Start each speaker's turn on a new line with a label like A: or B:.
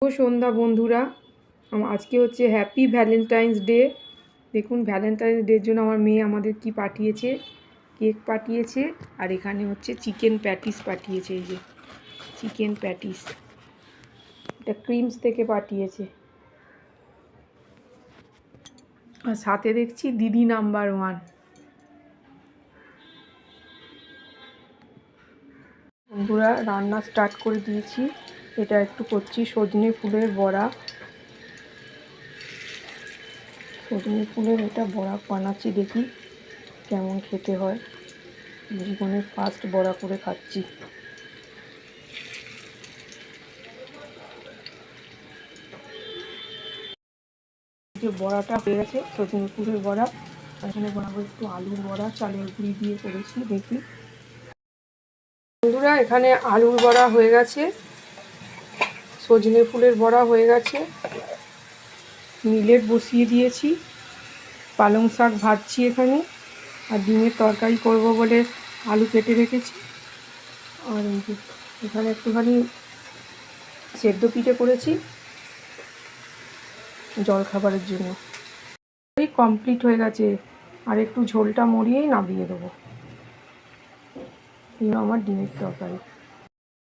A: শুভ সন্ধ্যা বন্ধুরা। আজকে হচ্ছে হ্যাপি ভ্যালেন্টাইন্স ডে। দেখুন ভ্যালেন্টাইন্স ডের জন্য আমার মেয়ে আমাদের কি পাঠিয়েছে, কেক পাঠিয়েছে, আর এখানে হচ্ছে চিকেন প্যাটিস পাঠিয়েছে। এই যে চিকেন প্যাটিস, এটা ক্রিমস থেকে পাঠিয়েছে। আর সাথে দেখছি দিদি নাম্বার 1। বন্ধুরা রান্না স্টার্ট করে দিয়েছি। এটা একটু করছি সজনে ফুলের বড়া। সজনে ফুলের এটা বড়া বানাচ্ছি, দেখি কেমন খেতে হয়। জীবনে ফার্স্ট বড়া করে খাচ্ছি। যে বড়াটা হয়ে গেছে সজনে ফুলের বড়া, এখানে বানাবো একটু আলুর বড়া, চালের গুঁড়ি দিয়ে করেছি। দেখি বন্ধুরা, এখানে আলুর বড়া হয়ে গেছে, সজনে ফুলের বড়া হয়ে গেছে, মিলেট বসিয়ে দিয়েছি, পালং শাক ভাজছি এখানে, আর ডিমের তরকারি করব বলে আলু কেটে রেখেছি। আর এখানে একটুখানি সেদ্ধ পিঠে করেছি জলখাবারের জন্য। এই কমপ্লিট হয়ে গেছে, আর একটু ঝোলটা মরিয়েই নামিয়ে দেবো। এই আমার ডিমের তরকারি।